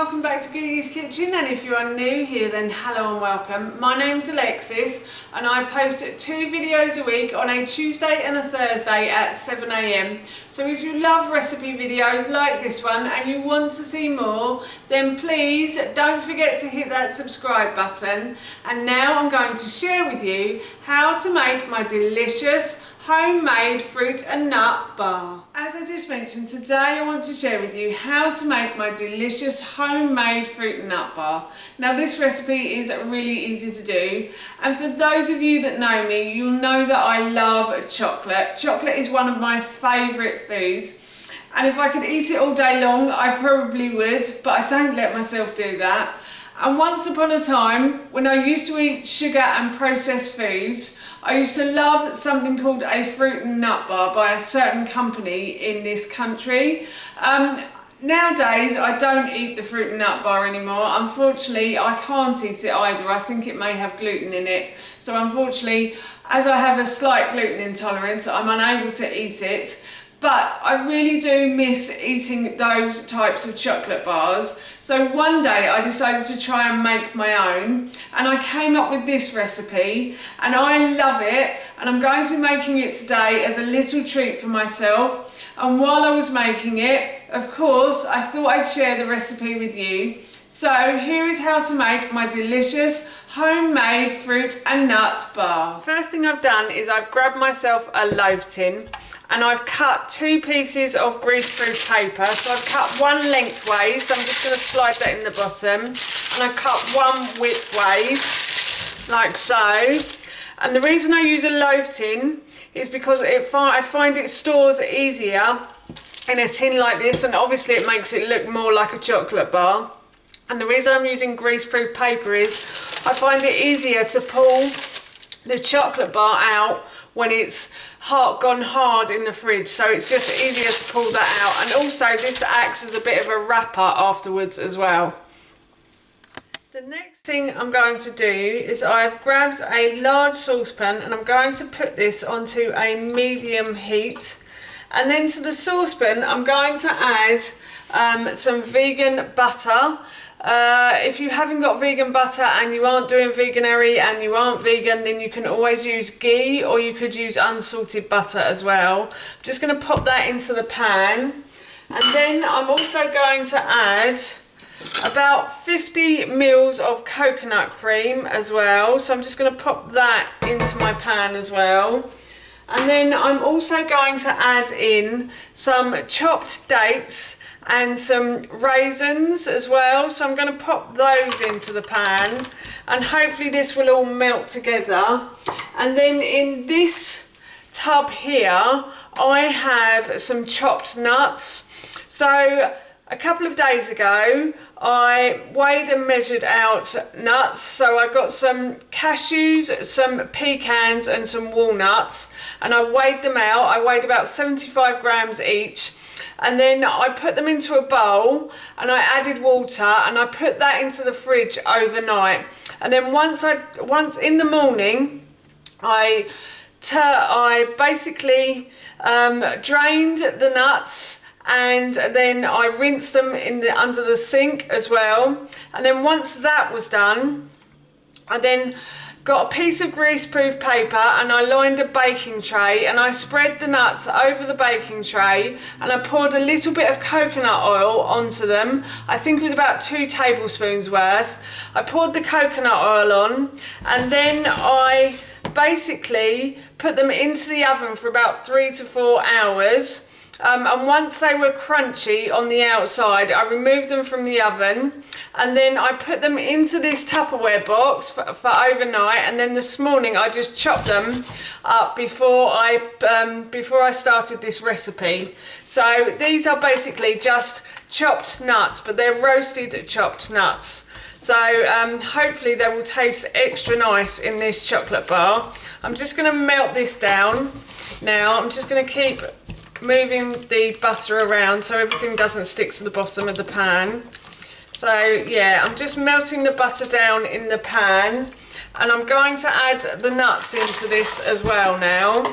welcome back to Googie's Kitchen, and if you are new here then hello and welcome. My name's Alexis and I post 2 videos a week on a Tuesday and a Thursday at 7 AM. So if you love recipe videos like this one and you want to see more, then please don't forget to hit that subscribe button. And now I'm going to share with you how to make my delicious homemade fruit and nut bar. As I just mentioned, today I want to share with you how to make my delicious homemade fruit and nut bar. Now this recipe is really easy to do, and for those of you that know me, you'll know that I love chocolate. Chocolate is one of my favourite foods, and if I could eat it all day long I probably would, but I don't let myself do that. And once upon a time, when I used to eat sugar and processed foods, I used to love something called a fruit and nut bar by a certain company in this country. Nowadays, I don't eat the fruit and nut bar anymore. Unfortunately, I can't eat it either. I think it may have gluten in it. So unfortunately, as I have a slight gluten intolerance, I'm unable to eat it. But I really do miss eating those types of chocolate bars. So one day I decided to try and make my own, and I came up with this recipe and I love it, and I'm going to be making it today as a little treat for myself. And while I was making it, of course, I thought I'd share the recipe with you. So here is how to make my delicious homemade fruit and nut bar. First thing I've done is I've grabbed myself a loaf tin and I've cut 2 pieces of greaseproof paper. So I've cut one lengthways, so I'm just going to slide that in the bottom, and I cut one widthways, like so. And the reason I use a loaf tin is because I find it stores easier in a tin like this, and obviously it makes it look more like a chocolate bar. And the reason I'm using greaseproof paper is I find it easier to pull the chocolate bar out when it's gone hard in the fridge, so it's just easier to pull that out. And also this acts as a bit of a wrapper afterwards as well. The next thing I'm going to do is I've grabbed a large saucepan and I'm going to put this onto a medium heat. And then to the saucepan I'm going to add some vegan butter. If you haven't got vegan butter and you aren't doing veganary and you aren't vegan, then you can always use ghee, or you could use unsalted butter as well. I'm just going to pop that into the pan, and then I'm also going to add about 50 mils of coconut cream as well. So I'm just going to pop that into my pan as well. And then I'm also going to add in some chopped dates and some raisins as well. So I'm going to pop those into the pan, and hopefully this will all melt together. And then in this tub here I have some chopped nuts. So a couple of days ago I weighed and measured out nuts. So I got some cashews, some pecans and some walnuts, and I weighed them out. I weighed about 75 grams each. And then I put them into a bowl and I added water and I put that into the fridge overnight. And then once in the morning I basically drained the nuts, and then I rinsed them under the sink as well. And then once that was done, I then got a piece of greaseproof paper and I lined a baking tray and I spread the nuts over the baking tray, and I poured a little bit of coconut oil onto them. I think it was about 2 tablespoons worth. I poured the coconut oil on, and then I basically put them into the oven for about 3 to 4 hours. And once they were crunchy on the outside, I removed them from the oven, and then I put them into this Tupperware box for overnight. And then this morning I just chopped them up before I started this recipe. So these are basically just chopped nuts, but they're roasted chopped nuts. So hopefully they will taste extra nice in this chocolate bar. I'm just going to melt this down now. I'm just going to keep moving the butter around so everything doesn't stick to the bottom of the pan. So yeah, I'm just melting the butter down in the pan, and I'm going to add the nuts into this as well now.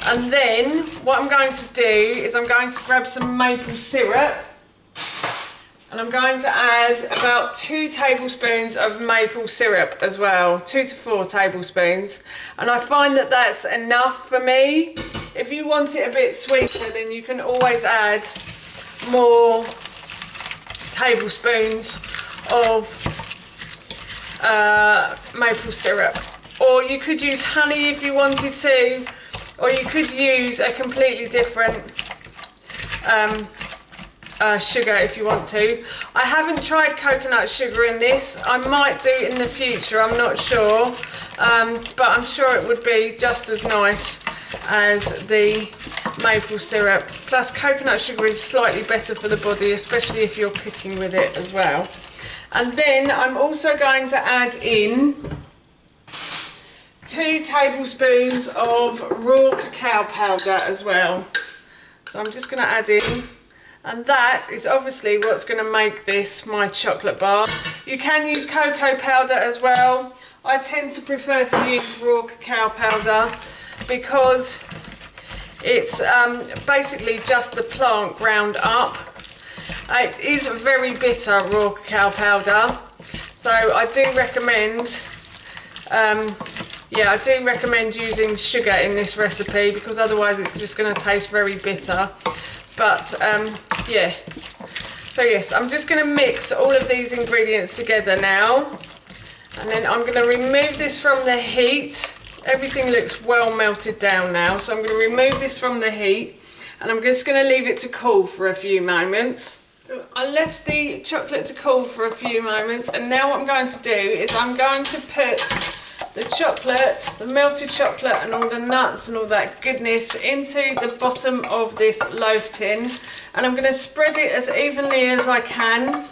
And then what I'm going to do is I'm going to grab some maple syrup, And I'm going to add about 2 tablespoons of maple syrup as well, 2 to 4 tablespoons. And I find that that's enough for me. If you want it a bit sweeter, then you can always add more tablespoons of maple syrup. Or you could use honey if you wanted to, or you could use a completely different sugar if you want to. I haven't tried coconut sugar in this. I might do it in the future, I'm not sure, but I'm sure it would be just as nice as the maple syrup. Plus coconut sugar is slightly better for the body, especially if you're cooking with it as well. And then I'm also going to add in 2 tablespoons of raw cacao powder as well. So I'm just going to add in, and that is obviously what's going to make this my chocolate bar. You can use cocoa powder as well. I tend to prefer to use raw cacao powder because it's basically just the plant ground up. It is very bitter, raw cacao powder, so I do recommend I do recommend using sugar in this recipe, because otherwise it's just going to taste very bitter. But yeah, so yes, I'm just going to mix all of these ingredients together now, and then I'm going to remove this from the heat. Everything looks well melted down now, so I'm going to remove this from the heat, and I'm just going to leave it to cool for a few moments. I left the chocolate to cool for a few moments, and now what I'm going to do is I'm going to put the chocolate, the melted chocolate and all the nuts and all that goodness into the bottom of this loaf tin, and I'm going to spread it as evenly as I can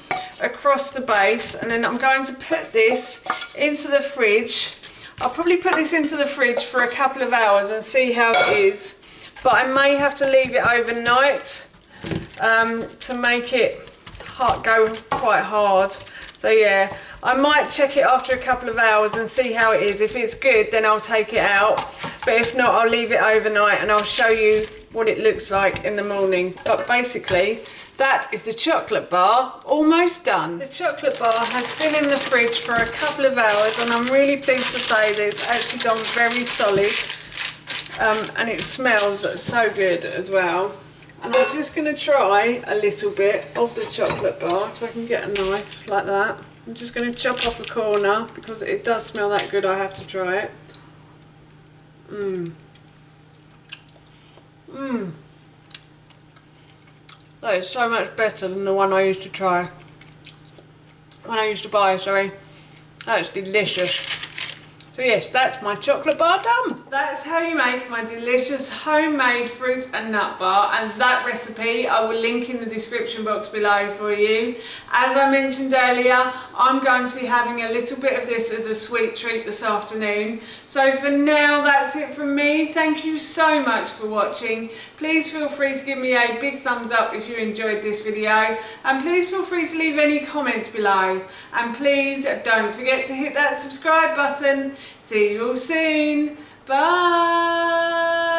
across the base, and then I'm going to put this into the fridge. I'll probably put this into the fridge for a couple of hours and see how it is, but I may have to leave it overnight to make it go quite hard. So yeah, I might check it after a couple of hours and see how it is. If it's good, then I'll take it out, but if not, I'll leave it overnight and I'll show you what it looks like in the morning. But basically, that is the chocolate bar almost done. The chocolate bar has been in the fridge for a couple of hours, and I'm really pleased to say that it's actually gone very solid, and it smells so good as well. And I'm just going to try a little bit of the chocolate bar, if I can get a knife like that. I'm just going to chop off a corner because it does smell that good. I have to try it. That is so much better than the one I used to buy, sorry. That's delicious. So yes, that's my chocolate bar done. That's how you make my delicious homemade fruit and nut bar, and that recipe I will link in the description box below for you. As I mentioned earlier, I'm going to be having a little bit of this as a sweet treat this afternoon. So for now, that's it from me. Thank you so much for watching. Please feel free to give me a big thumbs up if you enjoyed this video, and please feel free to leave any comments below. And please don't forget to hit that subscribe button. See you all soon. Bye.